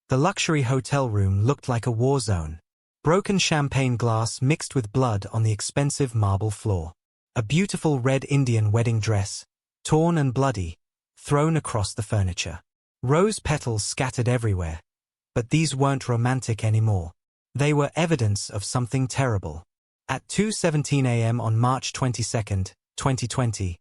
The luxury hotel room looked like a war zone. Broken champagne glass mixed with blood on the expensive marble floor. A beautiful red Indian wedding dress, torn and bloody, thrown across the furniture. Rose petals scattered everywhere. But these weren't romantic anymore. They were evidence of something terrible. At 2:17 a.m. on March 22, 2020,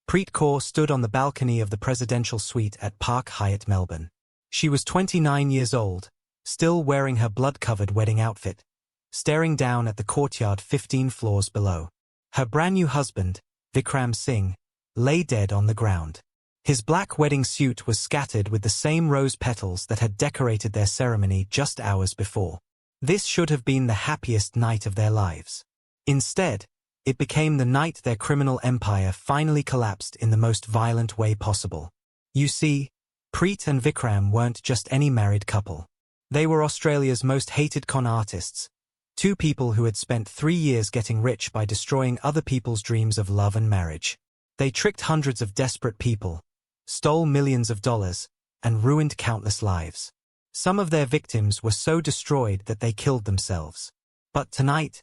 Preet Kaur stood on the balcony of the presidential suite at Park Hyatt Melbourne. She was 29 years old, still wearing her blood-covered wedding outfit, staring down at the courtyard 15 floors below. Her brand-new husband, Vikram Singh, lay dead on the ground. His black wedding suit was scattered with the same rose petals that had decorated their ceremony just hours before. This should have been the happiest night of their lives. Instead, it became the night their criminal empire finally collapsed in the most violent way possible. You see, Preet and Vikram weren't just any married couple. They were Australia's most hated con artists, two people who had spent 3 years getting rich by destroying other people's dreams of love and marriage. They tricked hundreds of desperate people, stole millions of dollars, and ruined countless lives. Some of their victims were so destroyed that they killed themselves. But tonight,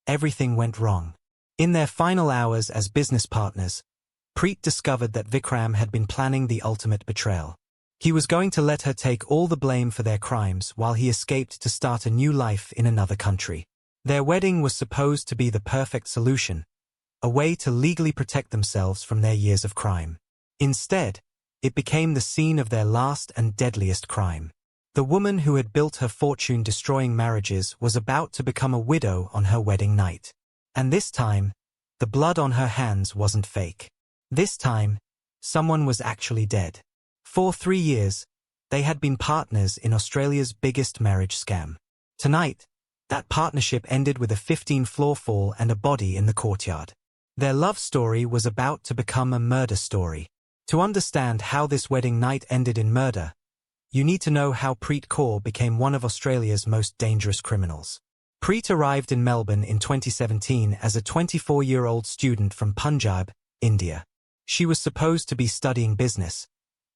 everything went wrong. In their final hours as business partners, Preet discovered that Vikram had been planning the ultimate betrayal. He was going to let her take all the blame for their crimes while he escaped to start a new life in another country. Their wedding was supposed to be the perfect solution, a way to legally protect themselves from their years of crime. Instead, it became the scene of their last and deadliest crime. The woman who had built her fortune destroying marriages was about to become a widow on her wedding night. And this time, the blood on her hands wasn't fake. This time, someone was actually dead. For 3 years, they had been partners in Australia's biggest marriage scam. Tonight, that partnership ended with a 15-floor fall and a body in the courtyard. Their love story was about to become a murder story. To understand how this wedding night ended in murder, you need to know how Preet Kaur became one of Australia's most dangerous criminals. Preet arrived in Melbourne in 2017 as a 24-year-old student from Punjab, India. She was supposed to be studying business,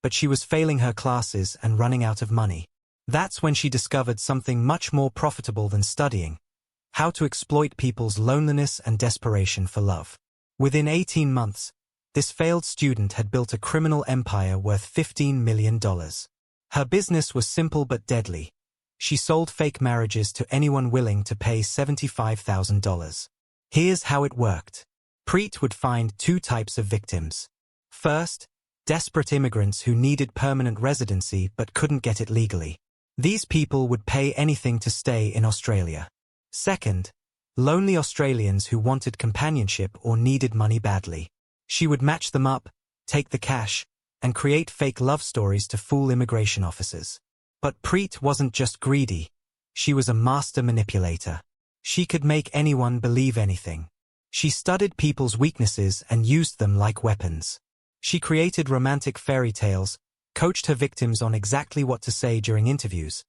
but she was failing her classes and running out of money. That's when she discovered something much more profitable than studying: how to exploit people's loneliness and desperation for love. Within 18 months, this failed student had built a criminal empire worth $15 million. Her business was simple but deadly. She sold fake marriages to anyone willing to pay $75,000. Here's how it worked. Preet would find 2 types of victims. First, desperate immigrants who needed permanent residency but couldn't get it legally. These people would pay anything to stay in Australia. Second, lonely Australians who wanted companionship or needed money badly. She would match them up, take the cash, and create fake love stories to fool immigration officers. But Preet wasn't just greedy. She was a master manipulator. She could make anyone believe anything. She studied people's weaknesses and used them like weapons. She created romantic fairy tales, coached her victims on exactly what to say during interviews,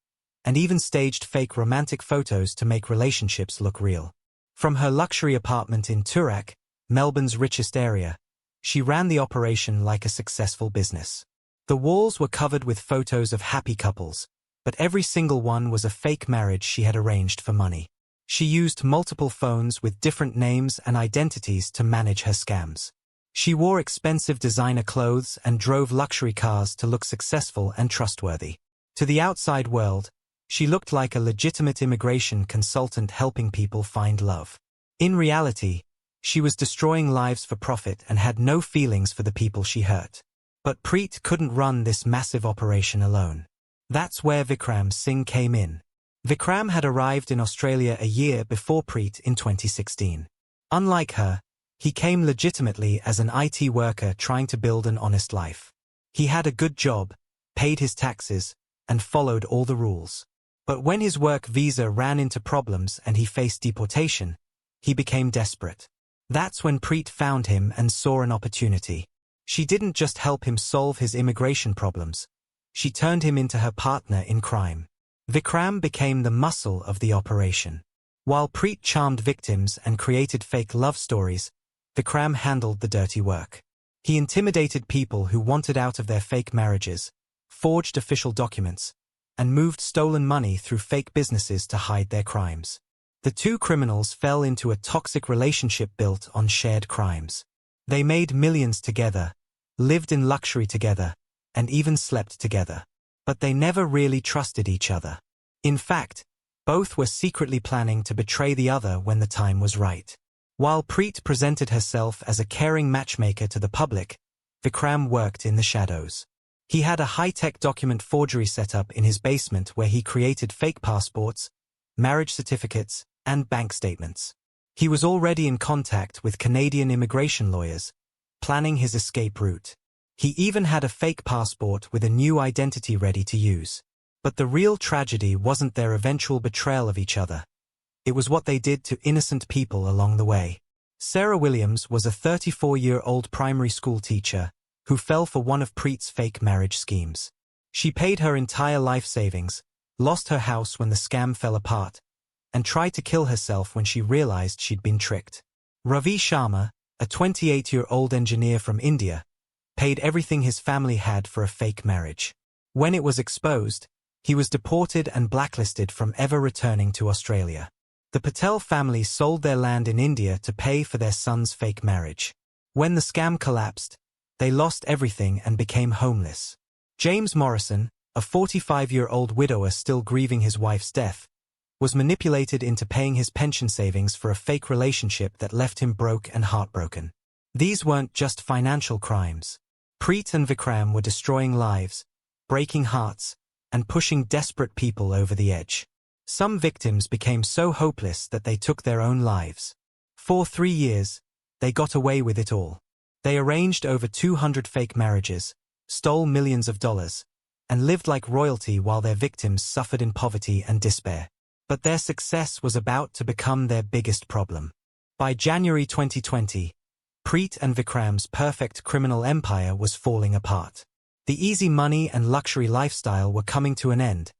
and even staged fake romantic photos to make relationships look real. From her luxury apartment in Toorak, Melbourne's richest area, she ran the operation like a successful business. The walls were covered with photos of happy couples, but every single one was a fake marriage she had arranged for money. She used multiple phones with different names and identities to manage her scams. She wore expensive designer clothes and drove luxury cars to look successful and trustworthy. To the outside world, she looked like a legitimate immigration consultant helping people find love. In reality, she was destroying lives for profit and had no feelings for the people she hurt. But Preet couldn't run this massive operation alone. That's where Vikram Singh came in. Vikram had arrived in Australia a year before Preet in 2016. Unlike her, he came legitimately as an IT worker trying to build an honest life. He had a good job, paid his taxes, and followed all the rules. But when his work visa ran into problems and he faced deportation, he became desperate. That's when Preet found him and saw an opportunity. She didn't just help him solve his immigration problems. She turned him into her partner in crime. Vikram became the muscle of the operation. While Preet charmed victims and created fake love stories, Vikram handled the dirty work. He intimidated people who wanted out of their fake marriages, forged official documents, and moved stolen money through fake businesses to hide their crimes. The two criminals fell into a toxic relationship built on shared crimes. They made millions together, lived in luxury together, and even slept together. But they never really trusted each other. In fact, both were secretly planning to betray the other when the time was right. While Preet presented herself as a caring matchmaker to the public, Vikram worked in the shadows. He had a high-tech document forgery setup in his basement where he created fake passports, marriage certificates, and bank statements. He was already in contact with Canadian immigration lawyers, planning his escape route. He even had a fake passport with a new identity ready to use. But the real tragedy wasn't their eventual betrayal of each other. It was what they did to innocent people along the way. Sarah Williams was a 34-year-old primary school teacher who fell for one of Preet's fake marriage schemes. She paid her entire life savings, lost her house when the scam fell apart, and tried to kill herself when she realized she'd been tricked. Ravi Sharma, a 28-year-old engineer from India, paid everything his family had for a fake marriage. When it was exposed, he was deported and blacklisted from ever returning to Australia. The Patel family sold their land in India to pay for their son's fake marriage. When the scam collapsed, they lost everything and became homeless. James Morrison, a 45-year-old widower still grieving his wife's death, was manipulated into paying his pension savings for a fake relationship that left him broke and heartbroken. These weren't just financial crimes. Preet and Vikram were destroying lives, breaking hearts, and pushing desperate people over the edge. Some victims became so hopeless that they took their own lives. For 3 years, they got away with it all. They arranged over 200 fake marriages, stole millions of dollars, and lived like royalty while their victims suffered in poverty and despair. But their success was about to become their biggest problem. By January 2020, Preet and Vikram's perfect criminal empire was falling apart. The easy money and luxury lifestyle were coming to an end,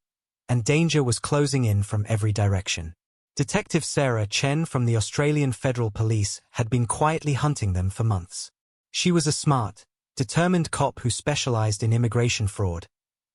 and danger was closing in from every direction. Detective Sarah Chen from the Australian Federal Police had been quietly hunting them for months. She was a smart, determined cop who specialized in immigration fraud,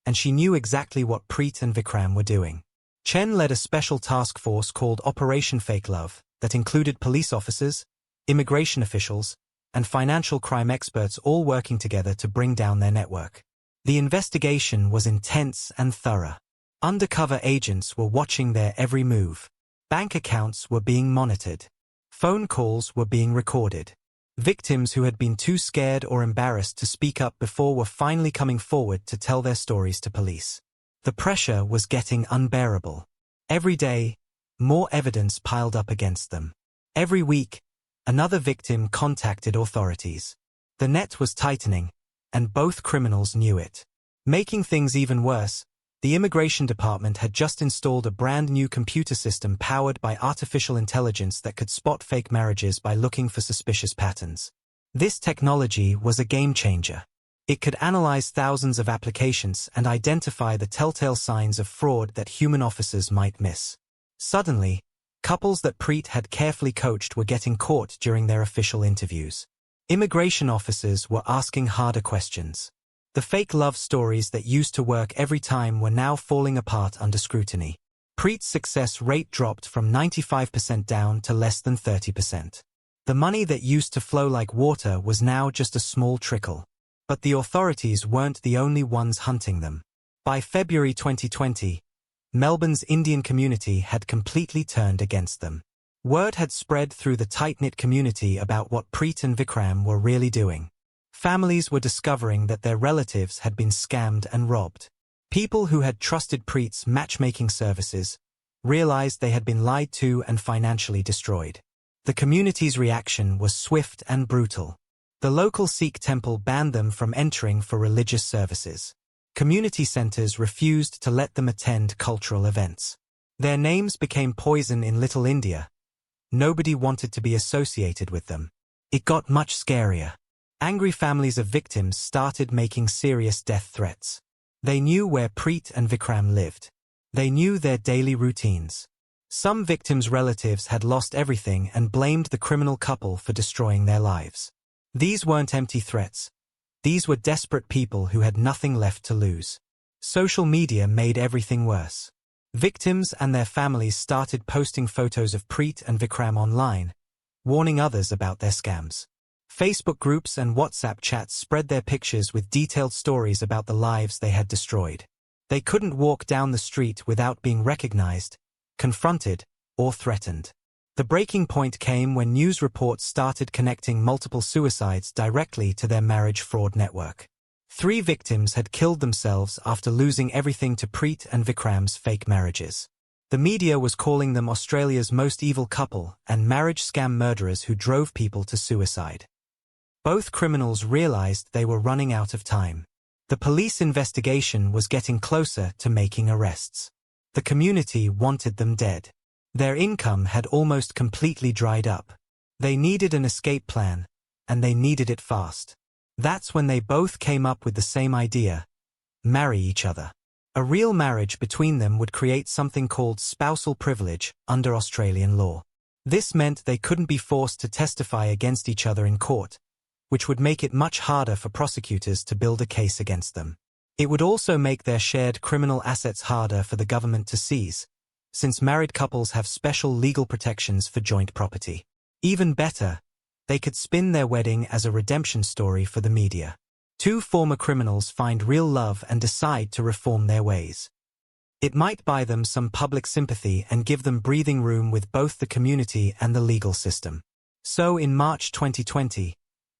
and she knew exactly what Preet and Vikram were doing. Chen led a special task force called Operation Fake Love that included police officers, immigration officials, and financial crime experts all working together to bring down their network. The investigation was intense and thorough. Undercover agents were watching their every move. Bank accounts were being monitored. Phone calls were being recorded. Victims who had been too scared or embarrassed to speak up before were finally coming forward to tell their stories to police. The pressure was getting unbearable. Every day, more evidence piled up against them. Every week, another victim contacted authorities. The net was tightening, and both criminals knew it. Making things even worse, the Immigration Department had just installed a brand new computer system powered by artificial intelligence that could spot fake marriages by looking for suspicious patterns. This technology was a game changer. It could analyze thousands of applications and identify the telltale signs of fraud that human officers might miss. Suddenly, couples that Preet had carefully coached were getting caught during their official interviews. Immigration officers were asking harder questions. The fake love stories that used to work every time were now falling apart under scrutiny. Preet's success rate dropped from 95% down to less than 30%. The money that used to flow like water was now just a small trickle. But the authorities weren't the only ones hunting them. By February 2020, Melbourne's Indian community had completely turned against them. Word had spread through the tight-knit community about what Preet and Vikram were really doing. Families were discovering that their relatives had been scammed and robbed. People who had trusted Preet's matchmaking services realized they had been lied to and financially destroyed. The community's reaction was swift and brutal. The local Sikh temple banned them from entering for religious services. Community centers refused to let them attend cultural events. Their names became poison in Little India. Nobody wanted to be associated with them. It got much scarier. Angry families of victims started making serious death threats. They knew where Preet and Vikram lived. They knew their daily routines. Some victims' relatives had lost everything and blamed the criminal couple for destroying their lives. These weren't empty threats. These were desperate people who had nothing left to lose. Social media made everything worse. Victims and their families started posting photos of Preet and Vikram online, warning others about their scams. Facebook groups and WhatsApp chats spread their pictures with detailed stories about the lives they had destroyed. They couldn't walk down the street without being recognized, confronted, or threatened. The breaking point came when news reports started connecting multiple suicides directly to their marriage fraud network. 3 victims had killed themselves after losing everything to Preet and Vikram's fake marriages. The media was calling them Australia's most evil couple and marriage scam murderers who drove people to suicide. Both criminals realized they were running out of time. The police investigation was getting closer to making arrests. The community wanted them dead. Their income had almost completely dried up. They needed an escape plan, and they needed it fast. That's when they both came up with the same idea: marry each other. A real marriage between them would create something called spousal privilege under Australian law. This meant they couldn't be forced to testify against each other in court, which would make it much harder for prosecutors to build a case against them. It would also make their shared criminal assets harder for the government to seize, since married couples have special legal protections for joint property. Even better, they could spin their wedding as a redemption story for the media. 2 former criminals find real love and decide to reform their ways. It might buy them some public sympathy and give them breathing room with both the community and the legal system. So in March 2020,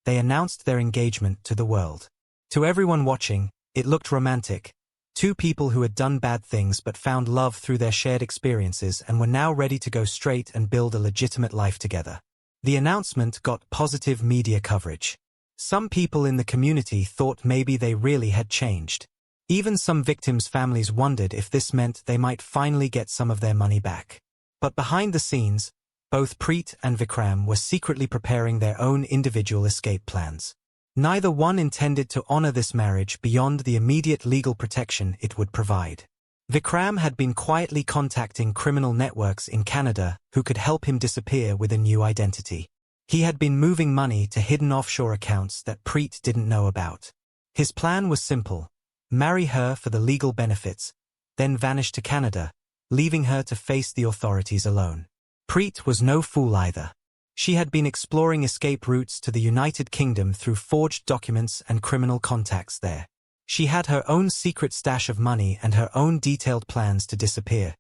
they announced their engagement to the world. To everyone watching, it looked romantic. 2 people who had done bad things but found love through their shared experiences and were now ready to go straight and build a legitimate life together. The announcement got positive media coverage. Some people in the community thought maybe they really had changed. Even some victims' families wondered if this meant they might finally get some of their money back. But behind the scenes, both Preet and Vikram were secretly preparing their own individual escape plans. Neither one intended to honor this marriage beyond the immediate legal protection it would provide. Vikram had been quietly contacting criminal networks in Canada who could help him disappear with a new identity. He had been moving money to hidden offshore accounts that Preet didn't know about. His plan was simple: marry her for the legal benefits, then vanish to Canada, leaving her to face the authorities alone. Preet was no fool either. She had been exploring escape routes to the United Kingdom through forged documents and criminal contacts there. She had her own secret stash of money and her own detailed plans to disappear,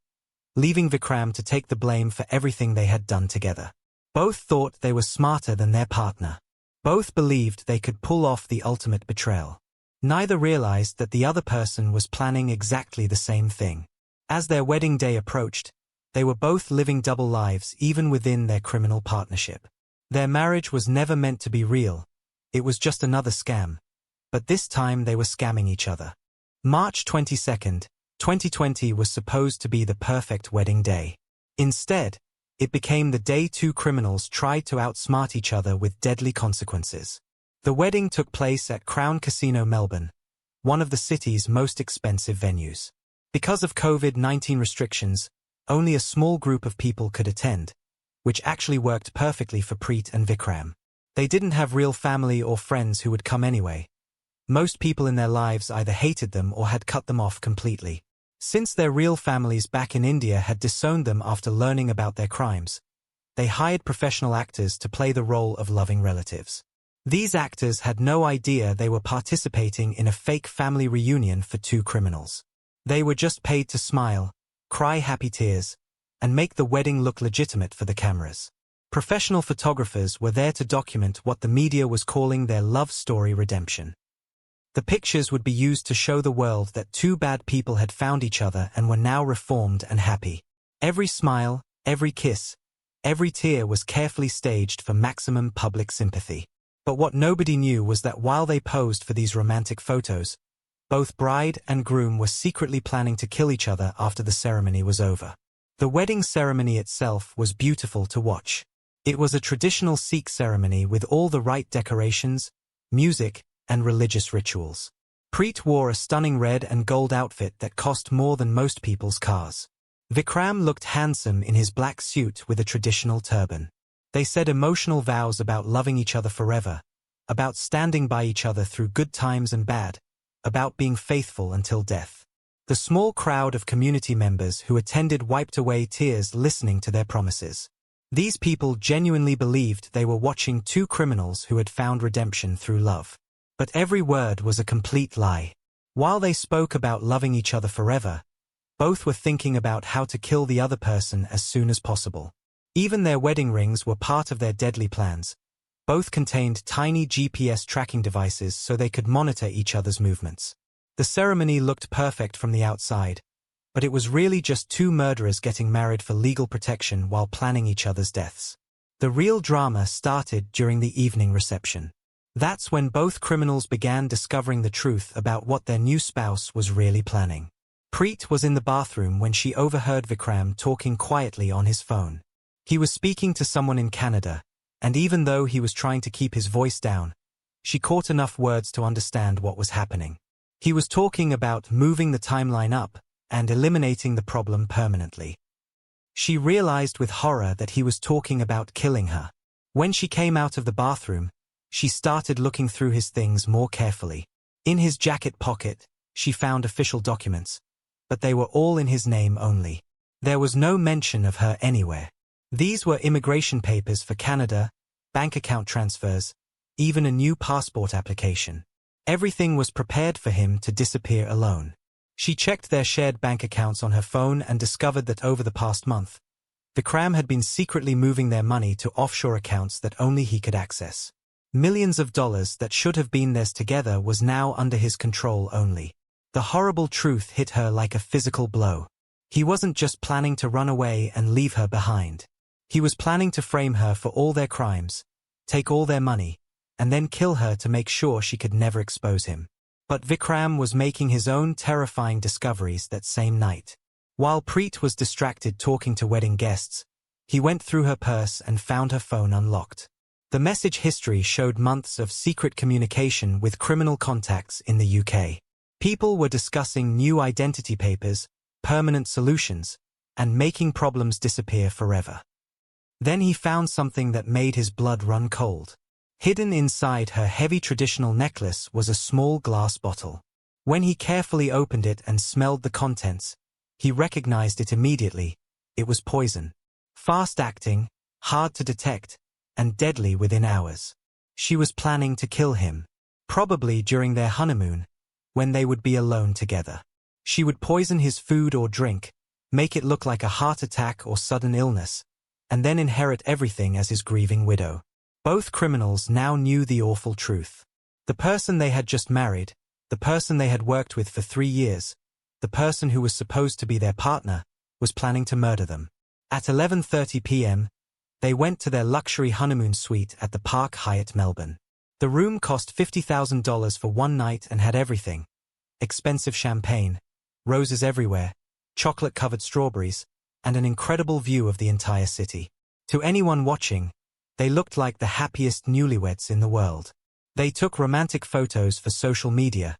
leaving Vikram to take the blame for everything they had done together. Both thought they were smarter than their partner. Both believed they could pull off the ultimate betrayal. Neither realized that the other person was planning exactly the same thing. As their wedding day approached, they were both living double lives even within their criminal partnership. Their marriage was never meant to be real. It was just another scam. But this time they were scamming each other. March 22nd, 2020 was supposed to be the perfect wedding day. Instead, it became the day 2 criminals tried to outsmart each other with deadly consequences. The wedding took place at Crown Casino Melbourne, one of the city's most expensive venues. Because of COVID-19 restrictions, only a small group of people could attend, which actually worked perfectly for Preet and Vikram. They didn't have real family or friends who would come anyway. Most people in their lives either hated them or had cut them off completely. Since their real families back in India had disowned them after learning about their crimes, they hired professional actors to play the role of loving relatives. These actors had no idea they were participating in a fake family reunion for 2 criminals. They were just paid to smile, cry happy tears, and make the wedding look legitimate for the cameras. Professional photographers were there to document what the media was calling their love story redemption. The pictures would be used to show the world that 2 bad people had found each other and were now reformed and happy. Every smile, every kiss, every tear was carefully staged for maximum public sympathy. But what nobody knew was that while they posed for these romantic photos, both bride and groom were secretly planning to kill each other after the ceremony was over. The wedding ceremony itself was beautiful to watch. It was a traditional Sikh ceremony with all the right decorations, music, and religious rituals. Preet wore a stunning red and gold outfit that cost more than most people's cars. Vikram looked handsome in his black suit with a traditional turban. They said emotional vows about loving each other forever, about standing by each other through good times and bad, about being faithful until death. The small crowd of community members who attended wiped away tears listening to their promises. These people genuinely believed they were watching two criminals who had found redemption through love. But every word was a complete lie. While they spoke about loving each other forever, both were thinking about how to kill the other person as soon as possible. Even their wedding rings were part of their deadly plans. Both contained tiny GPS tracking devices so they could monitor each other's movements. The ceremony looked perfect from the outside, but it was really just two murderers getting married for legal protection while planning each other's deaths. The real drama started during the evening reception. That's when both criminals began discovering the truth about what their new spouse was really planning. Preet was in the bathroom when she overheard Vikram talking quietly on his phone. He was speaking to someone in Canada, and even though he was trying to keep his voice down, she caught enough words to understand what was happening. He was talking about moving the timeline up and eliminating the problem permanently. She realized with horror that he was talking about killing her. When she came out of the bathroom, she started looking through his things more carefully. In his jacket pocket, she found official documents, but they were all in his name only. There was no mention of her anywhere. These were immigration papers for Canada, bank account transfers, even a new passport application. Everything was prepared for him to disappear alone. She checked their shared bank accounts on her phone and discovered that over the past month, Vikram had been secretly moving their money to offshore accounts that only he could access. Millions of dollars that should have been theirs together was now under his control only. The horrible truth hit her like a physical blow. He wasn't just planning to run away and leave her behind. He was planning to frame her for all their crimes, take all their money, and then kill her to make sure she could never expose him. But Vikram was making his own terrifying discoveries that same night. While Preet was distracted talking to wedding guests, he went through her purse and found her phone unlocked. The message history showed months of secret communication with criminal contacts in the UK. People were discussing new identity papers, permanent solutions, and making problems disappear forever. Then he found something that made his blood run cold. Hidden inside her heavy traditional necklace was a small glass bottle. When he carefully opened it and smelled the contents, he recognized it immediately. It was poison. Fast-acting, hard to detect, and deadly within hours. She was planning to kill him, probably during their honeymoon, when they would be alone together. She would poison his food or drink, make it look like a heart attack or sudden illness, and then inherit everything as his grieving widow. Both criminals now knew the awful truth. The person they had just married, the person they had worked with for 3 years, the person who was supposed to be their partner, was planning to murder them. At 11:30 p.m., they went to their luxury honeymoon suite at the Park Hyatt Melbourne. The room cost $50,000 for one night and had everything: expensive champagne, roses everywhere, chocolate-covered strawberries, and an incredible view of the entire city. To anyone watching, they looked like the happiest newlyweds in the world. They took romantic photos for social media,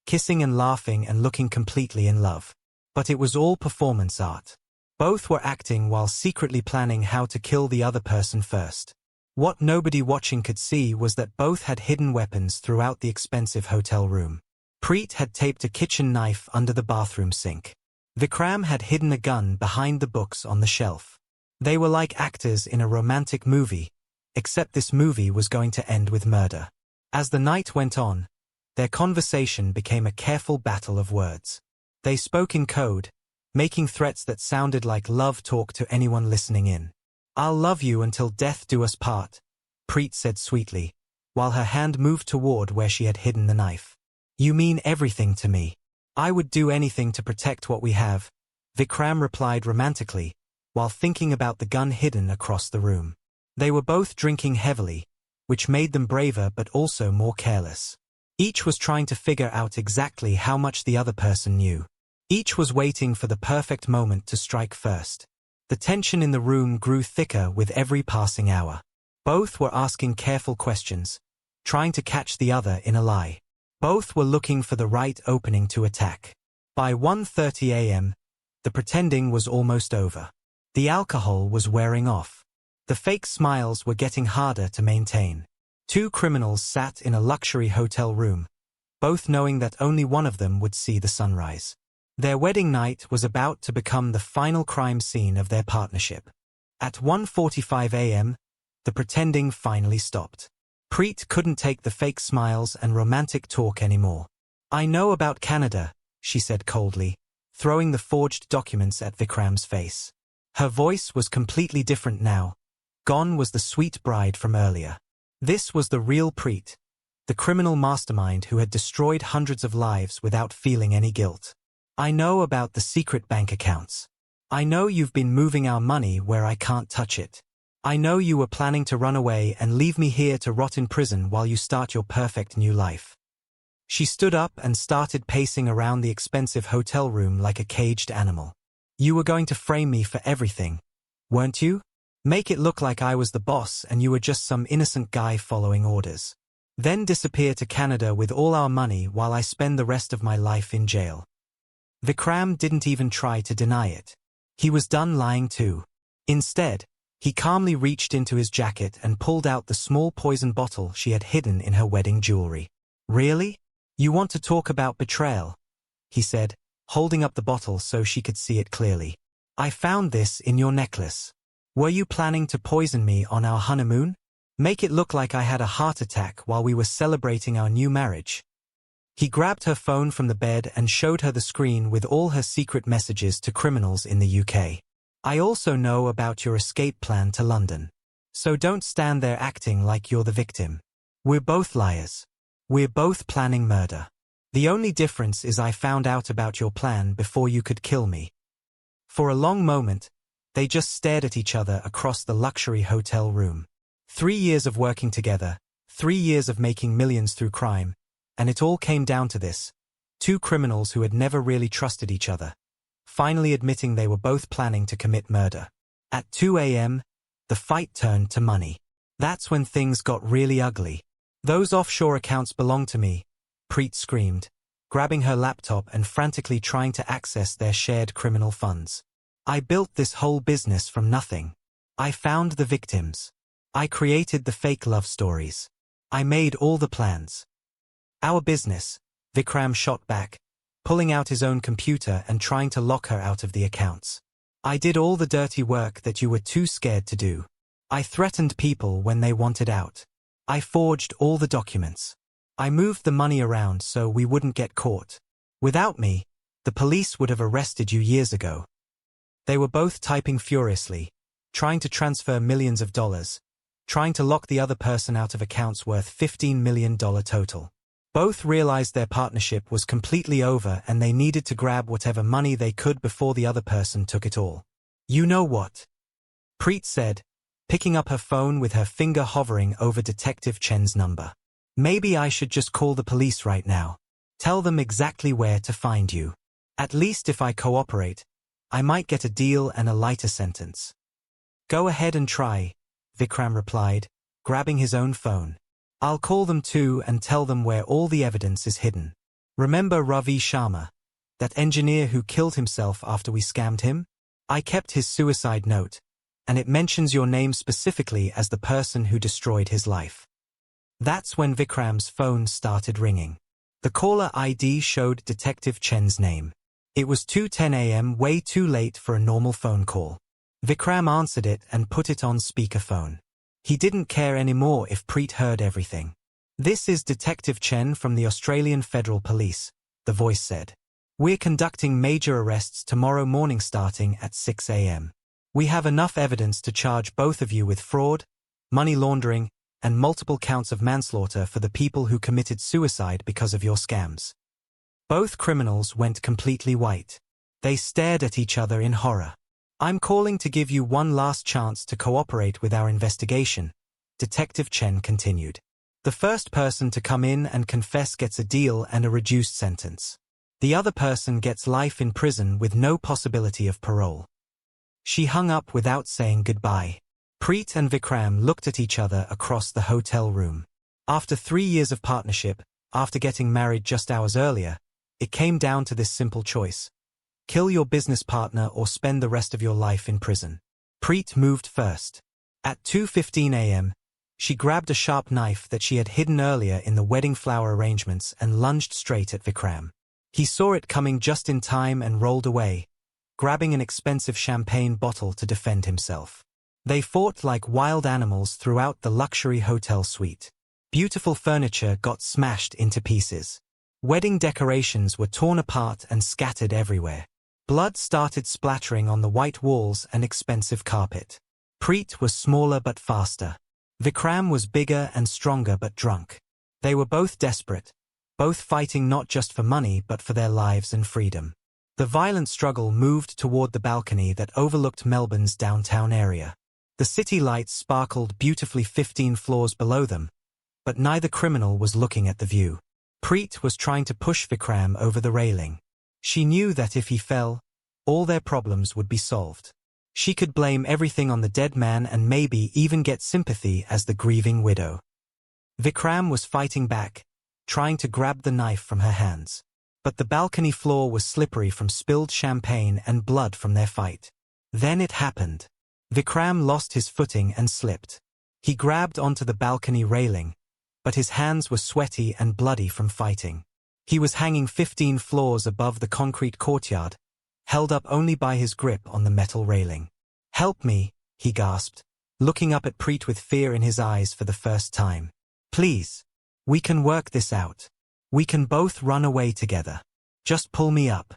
kissing and laughing and looking completely in love. But it was all performance art. Both were acting while secretly planning how to kill the other person first. What nobody watching could see was that both had hidden weapons throughout the expensive hotel room. Preet had taped a kitchen knife under the bathroom sink. Vikram had hidden a gun behind the books on the shelf. They were like actors in a romantic movie, except this movie was going to end with murder. As the night went on, their conversation became a careful battle of words. They spoke in code, making threats that sounded like love talk to anyone listening in. "I'll love you until death do us part," Preet said sweetly, while her hand moved toward where she had hidden the knife. "You mean everything to me. I would do anything to protect what we have," Vikram replied romantically, while thinking about the gun hidden across the room. They were both drinking heavily, which made them braver but also more careless. Each was trying to figure out exactly how much the other person knew. Each was waiting for the perfect moment to strike first. The tension in the room grew thicker with every passing hour. Both were asking careful questions, trying to catch the other in a lie. Both were looking for the right opening to attack. By 1:30 a.m., the pretending was almost over. The alcohol was wearing off. The fake smiles were getting harder to maintain. Two criminals sat in a luxury hotel room, both knowing that only one of them would see the sunrise. Their wedding night was about to become the final crime scene of their partnership. At 1:45 a.m., the pretending finally stopped. Preet couldn't take the fake smiles and romantic talk anymore. "I know about Canada," she said coldly, throwing the forged documents at Vikram's face. Her voice was completely different now. Gone was the sweet bride from earlier. This was the real Preet, the criminal mastermind who had destroyed hundreds of lives without feeling any guilt. "I know about the secret bank accounts. I know you've been moving our money where I can't touch it. I know you were planning to run away and leave me here to rot in prison while you start your perfect new life." She stood up and started pacing around the expensive hotel room like a caged animal. "You were going to frame me for everything, weren't you? Make it look like I was the boss and you were just some innocent guy following orders. Then disappear to Canada with all our money while I spend the rest of my life in jail." Vikram didn't even try to deny it. He was done lying too. Instead, he calmly reached into his jacket and pulled out the small poison bottle she had hidden in her wedding jewelry. "Really? You want to talk about betrayal?" he said, holding up the bottle so she could see it clearly. "I found this in your necklace. Were you planning to poison me on our honeymoon? Make it look like I had a heart attack while we were celebrating our new marriage." He grabbed her phone from the bed and showed her the screen with all her secret messages to criminals in the UK. "I also know about your escape plan to London. So don't stand there acting like you're the victim. We're both liars. We're both planning murder. The only difference is I found out about your plan before you could kill me." For a long moment, they just stared at each other across the luxury hotel room. 3 years of working together, 3 years of making millions through crime, and it all came down to this. Two criminals who had never really trusted each other, finally admitting they were both planning to commit murder. At 2 a.m., the fight turned to money. That's when things got really ugly. "Those offshore accounts belong to me," Preet screamed, grabbing her laptop and frantically trying to access their shared criminal funds. "I built this whole business from nothing. I found the victims. I created the fake love stories. I made all the plans." "Our business," Vikram shot back, pulling out his own computer and trying to lock her out of the accounts. "I did all the dirty work that you were too scared to do. I threatened people when they wanted out. I forged all the documents. I moved the money around so we wouldn't get caught. Without me, the police would have arrested you years ago." They were both typing furiously, trying to transfer millions of dollars, trying to lock the other person out of accounts worth $15 million total. Both realized their partnership was completely over and they needed to grab whatever money they could before the other person took it all. "You know what?" Preet said, picking up her phone with her finger hovering over Detective Chen's number. "Maybe I should just call the police right now. Tell them exactly where to find you. At least if I cooperate, I might get a deal and a lighter sentence." "Go ahead and try," Vikram replied, grabbing his own phone. "I'll call them too and tell them where all the evidence is hidden. Remember Ravi Sharma, that engineer who killed himself after we scammed him? I kept his suicide note, and it mentions your name specifically as the person who destroyed his life." That's when Vikram's phone started ringing. The caller ID showed Detective Chen's name. It was 2:10 a.m., way too late for a normal phone call. Vikram answered it and put it on speakerphone. He didn't care anymore if Preet heard everything. "This is Detective Chen from the Australian Federal Police," the voice said. "We're conducting major arrests tomorrow morning starting at 6 a.m. We have enough evidence to charge both of you with fraud, money laundering, and multiple counts of manslaughter for the people who committed suicide because of your scams." Both criminals went completely white. They stared at each other in horror. "I'm calling to give you one last chance to cooperate with our investigation," Detective Chen continued. "The first person to come in and confess gets a deal and a reduced sentence. The other person gets life in prison with no possibility of parole." She hung up without saying goodbye. Preet and Vikram looked at each other across the hotel room. After 3 years of partnership, after getting married just hours earlier, it came down to this simple choice. Kill your business partner or spend the rest of your life in prison. Preet moved first. At 2:15 a.m., she grabbed a sharp knife that she had hidden earlier in the wedding flower arrangements and lunged straight at Vikram. He saw it coming just in time and rolled away, grabbing an expensive champagne bottle to defend himself. They fought like wild animals throughout the luxury hotel suite. Beautiful furniture got smashed into pieces. Wedding decorations were torn apart and scattered everywhere. Blood started splattering on the white walls and expensive carpet. Preet was smaller but faster. Vikram was bigger and stronger but drunk. They were both desperate, both fighting not just for money but for their lives and freedom. The violent struggle moved toward the balcony that overlooked Melbourne's downtown area. The city lights sparkled beautifully 15 floors below them, but neither criminal was looking at the view. Preet was trying to push Vikram over the railing. She knew that if he fell, all their problems would be solved. She could blame everything on the dead man and maybe even get sympathy as the grieving widow. Vikram was fighting back, trying to grab the knife from her hands. But the balcony floor was slippery from spilled champagne and blood from their fight. Then it happened. Vikram lost his footing and slipped. He grabbed onto the balcony railing, but his hands were sweaty and bloody from fighting. He was hanging 15 floors above the concrete courtyard, held up only by his grip on the metal railing. "Help me," he gasped, looking up at Preet with fear in his eyes for the first time. "Please. We can work this out. We can both run away together. Just pull me up."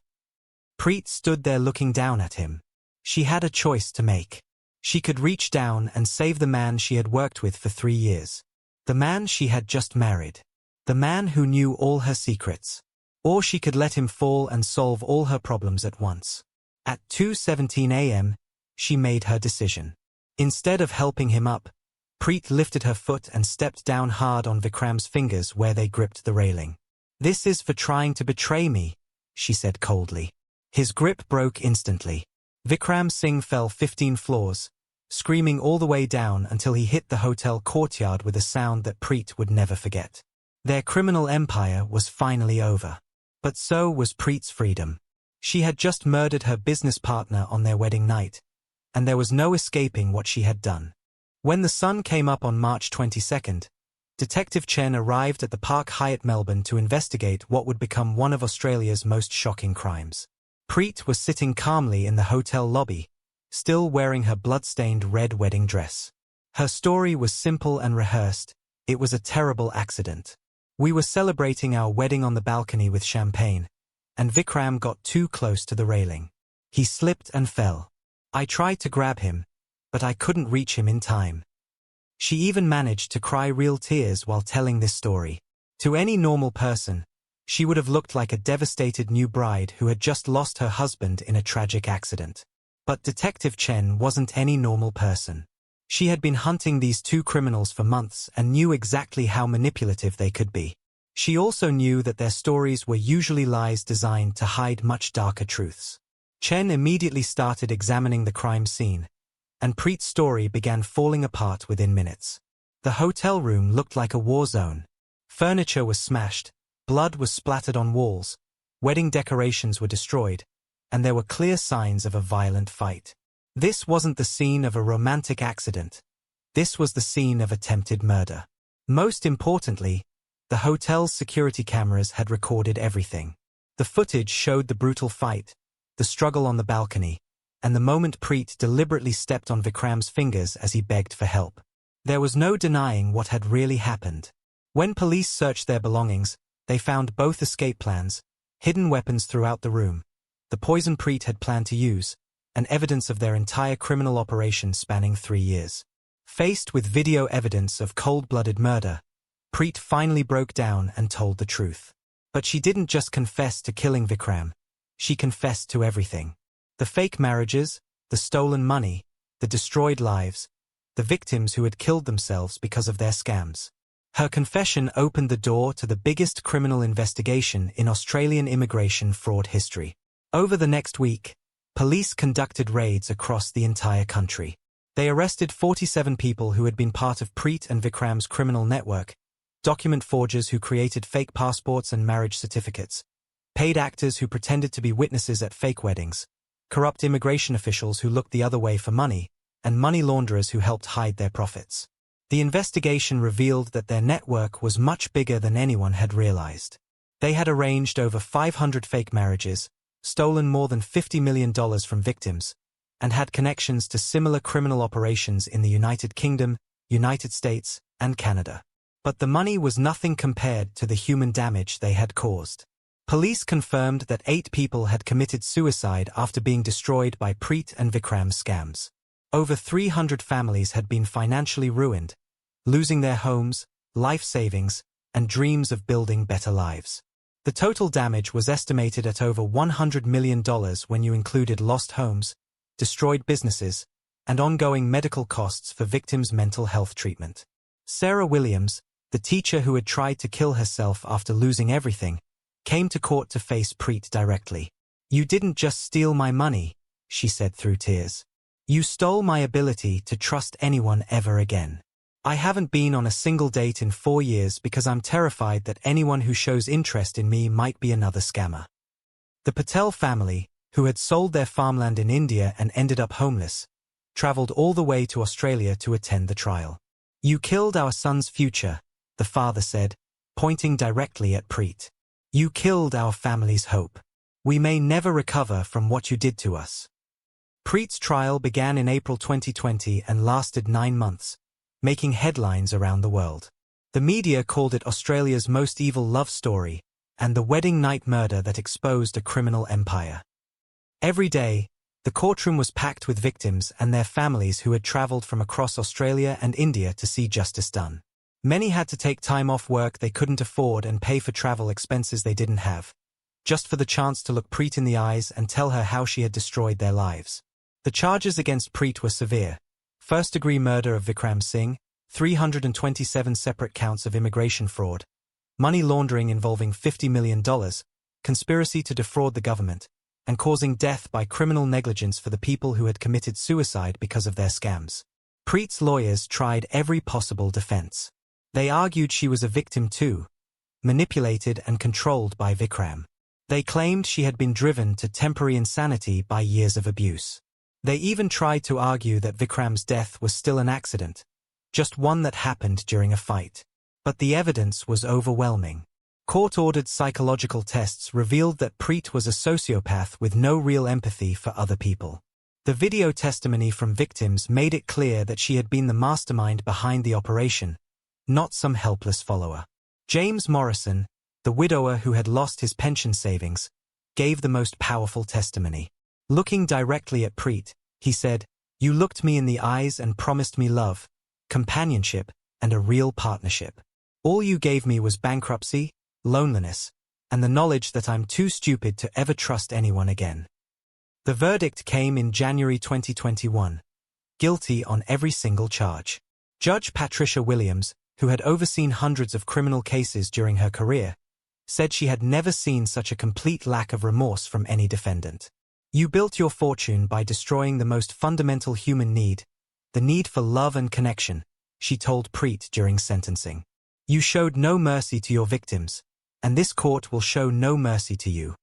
Preet stood there looking down at him. She had a choice to make. She could reach down and save the man she had worked with for 3 years. The man she had just married. The man who knew all her secrets. Or she could let him fall and solve all her problems at once. At 2:17 a.m., she made her decision. Instead of helping him up, Preet lifted her foot and stepped down hard on Vikram's fingers where they gripped the railing. "This is for trying to betray me," she said coldly. His grip broke instantly. Vikram Singh fell 15 floors, screaming all the way down until he hit the hotel courtyard with a sound that Preet would never forget. Their criminal empire was finally over. But so was Preet's freedom. She had just murdered her business partner on their wedding night, and there was no escaping what she had done. When the sun came up on March 22nd, Detective Chen arrived at the Park Hyatt Melbourne to investigate what would become one of Australia's most shocking crimes. Preet was sitting calmly in the hotel lobby, still wearing her blood-stained red wedding dress. Her story was simple and rehearsed. It was a terrible accident. "We were celebrating our wedding on the balcony with champagne, and Vikram got too close to the railing. He slipped and fell. I tried to grab him, but I couldn't reach him in time." She even managed to cry real tears while telling this story. To any normal person, she would have looked like a devastated new bride who had just lost her husband in a tragic accident. But Detective Chen wasn't any normal person. She had been hunting these two criminals for months and knew exactly how manipulative they could be. She also knew that their stories were usually lies designed to hide much darker truths. Chen immediately started examining the crime scene, and Preet's story began falling apart within minutes. The hotel room looked like a war zone. Furniture was smashed, blood was splattered on walls, wedding decorations were destroyed, and there were clear signs of a violent fight. This wasn't the scene of a romantic accident. This was the scene of attempted murder. Most importantly, the hotel's security cameras had recorded everything. The footage showed the brutal fight, the struggle on the balcony, and the moment Preet deliberately stepped on Vikram's fingers as he begged for help. There was no denying what had really happened. When police searched their belongings, they found both escape plans, hidden weapons throughout the room, the poison Preet had planned to use, and evidence of their entire criminal operation spanning 3 years. Faced with video evidence of cold-blooded murder, Preet finally broke down and told the truth. But she didn't just confess to killing Vikram. She confessed to everything. The fake marriages, the stolen money, the destroyed lives, the victims who had killed themselves because of their scams. Her confession opened the door to the biggest criminal investigation in Australian immigration fraud history. Over the next week, police conducted raids across the entire country. They arrested 47 people who had been part of Preet and Vikram's criminal network, document forgers who created fake passports and marriage certificates, paid actors who pretended to be witnesses at fake weddings, corrupt immigration officials who looked the other way for money, and money launderers who helped hide their profits. The investigation revealed that their network was much bigger than anyone had realized. They had arranged over 500 fake marriages, stolen more than $50 million from victims, and had connections to similar criminal operations in the United Kingdom, United States, and Canada. But the money was nothing compared to the human damage they had caused. Police confirmed that 8 people had committed suicide after being destroyed by Preet and Vikram's scams. Over 300 families had been financially ruined, losing their homes, life savings, and dreams of building better lives. The total damage was estimated at over $100 million when you included lost homes, destroyed businesses, and ongoing medical costs for victims' mental health treatment. Sarah Williams, the teacher who had tried to kill herself after losing everything, came to court to face Preet directly. "You didn't just steal my money," she said through tears. "You stole my ability to trust anyone ever again. I haven't been on a single date in 4 years because I'm terrified that anyone who shows interest in me might be another scammer." The Patel family, who had sold their farmland in India and ended up homeless, traveled all the way to Australia to attend the trial. "You killed our son's future," the father said, pointing directly at Preet. "You killed our family's hope. We may never recover from what you did to us." Preet's trial began in April 2020 and lasted 9 months, making headlines around the world. The media called it Australia's most evil love story and the wedding night murder that exposed a criminal empire. Every day, the courtroom was packed with victims and their families who had traveled from across Australia and India to see justice done. Many had to take time off work they couldn't afford and pay for travel expenses they didn't have, just for the chance to look Preet in the eyes and tell her how she had destroyed their lives. The charges against Preet were severe: first-degree murder of Vikram Singh, 327 separate counts of immigration fraud, money laundering involving $50 million, conspiracy to defraud the government, and causing death by criminal negligence for the people who had committed suicide because of their scams. Preet's lawyers tried every possible defense. They argued she was a victim too, manipulated and controlled by Vikram. They claimed she had been driven to temporary insanity by years of abuse. They even tried to argue that Vikram's death was still an accident, just one that happened during a fight. But the evidence was overwhelming. Court-ordered psychological tests revealed that Preet was a sociopath with no real empathy for other people. The video testimony from victims made it clear that she had been the mastermind behind the operation, not some helpless follower. James Morrison, the widower who had lost his pension savings, gave the most powerful testimony. Looking directly at Preet, he said, "You looked me in the eyes and promised me love, companionship, and a real partnership. All you gave me was bankruptcy, loneliness, and the knowledge that I'm too stupid to ever trust anyone again." The verdict came in January 2021, guilty on every single charge. Judge Patricia Williams, who had overseen hundreds of criminal cases during her career, said she had never seen such a complete lack of remorse from any defendant. "You built your fortune by destroying the most fundamental human need, the need for love and connection," she told Preet during sentencing. "You showed no mercy to your victims, and this court will show no mercy to you."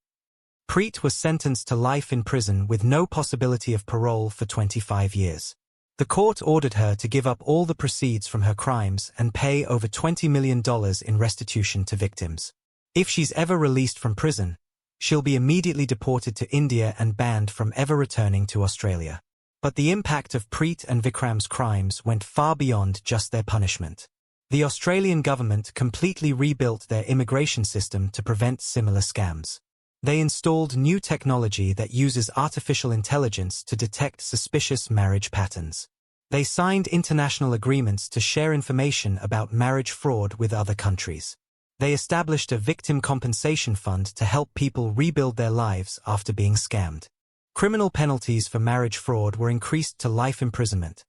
Preet was sentenced to life in prison with no possibility of parole for 25 years. The court ordered her to give up all the proceeds from her crimes and pay over $20 million in restitution to victims. If she's ever released from prison, she'll be immediately deported to India and banned from ever returning to Australia. But the impact of Preet and Vikram's crimes went far beyond just their punishment. The Australian government completely rebuilt their immigration system to prevent similar scams. They installed new technology that uses artificial intelligence to detect suspicious marriage patterns. They signed international agreements to share information about marriage fraud with other countries. They established a victim compensation fund to help people rebuild their lives after being scammed. Criminal penalties for marriage fraud were increased to life imprisonment,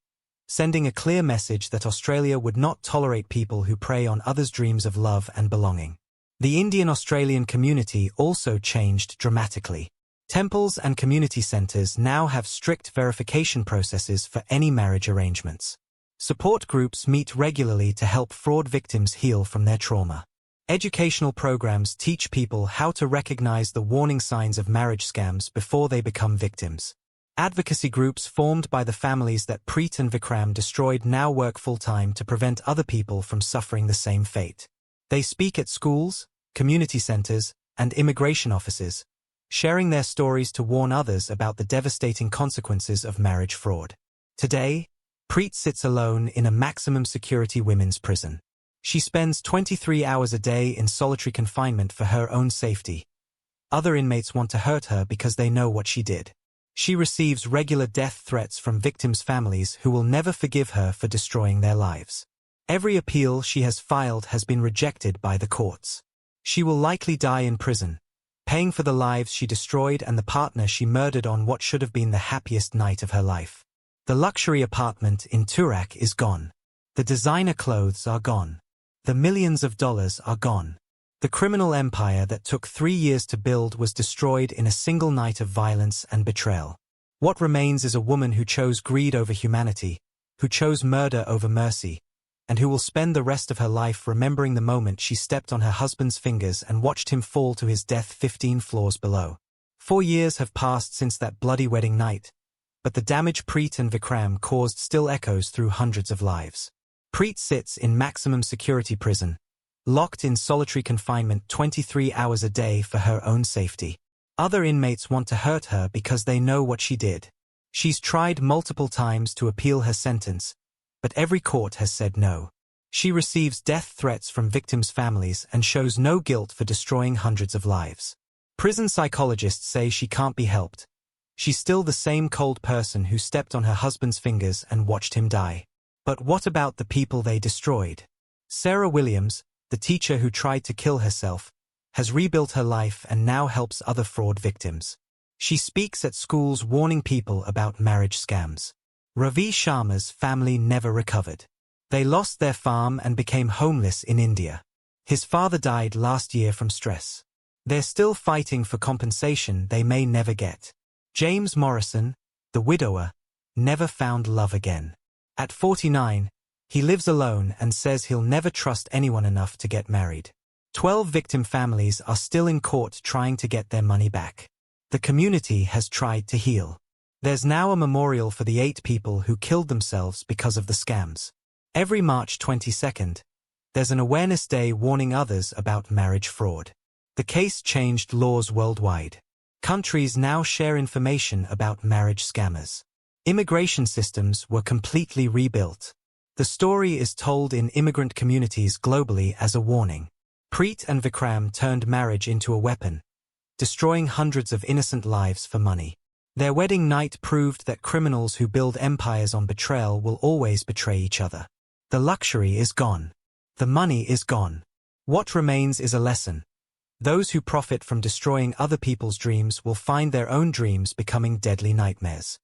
sending a clear message that Australia would not tolerate people who prey on others' dreams of love and belonging. The Indian-Australian community also changed dramatically. Temples and community centres now have strict verification processes for any marriage arrangements. Support groups meet regularly to help fraud victims heal from their trauma. Educational programs teach people how to recognize the warning signs of marriage scams before they become victims. Advocacy groups formed by the families that Preet and Vikram destroyed now work full-time to prevent other people from suffering the same fate. They speak at schools, community centers, and immigration offices, sharing their stories to warn others about the devastating consequences of marriage fraud. Today, Preet sits alone in a maximum security women's prison. She spends 23 hours a day in solitary confinement for her own safety. Other inmates want to hurt her because they know what she did. She receives regular death threats from victims' families who will never forgive her for destroying their lives. Every appeal she has filed has been rejected by the courts. She will likely die in prison, paying for the lives she destroyed and the partner she murdered on what should have been the happiest night of her life. The luxury apartment in Turak is gone. The designer clothes are gone. The millions of dollars are gone. The criminal empire that took 3 years to build was destroyed in a single night of violence and betrayal. What remains is a woman who chose greed over humanity, who chose murder over mercy, and who will spend the rest of her life remembering the moment she stepped on her husband's fingers and watched him fall to his death 15 floors below. 4 years have passed since that bloody wedding night, but the damage Preet and Vikram caused still echoes through hundreds of lives. Preet sits in maximum security prison, locked in solitary confinement 23 hours a day for her own safety. Other inmates want to hurt her because they know what she did. She's tried multiple times to appeal her sentence, but every court has said no. She receives death threats from victims' families and shows no guilt for destroying hundreds of lives. Prison psychologists say she can't be helped. She's still the same cold person who stepped on her husband's fingers and watched him die. But what about the people they destroyed? Sarah Williams, the teacher who tried to kill herself, has rebuilt her life and now helps other fraud victims. She speaks at schools warning people about marriage scams. Ravi Sharma's family never recovered. They lost their farm and became homeless in India. His father died last year from stress. They're still fighting for compensation they may never get. James Morrison, the widower, never found love again. At 49, he lives alone and says he'll never trust anyone enough to get married. 12 victim families are still in court trying to get their money back. The community has tried to heal. There's now a memorial for the 8 people who killed themselves because of the scams. Every March 22nd, there's an awareness day warning others about marriage fraud. The case changed laws worldwide. Countries now share information about marriage scammers. Immigration systems were completely rebuilt. The story is told in immigrant communities globally as a warning. Preet and Vikram turned marriage into a weapon, destroying hundreds of innocent lives for money. Their wedding night proved that criminals who build empires on betrayal will always betray each other. The luxury is gone. The money is gone. What remains is a lesson. Those who profit from destroying other people's dreams will find their own dreams becoming deadly nightmares.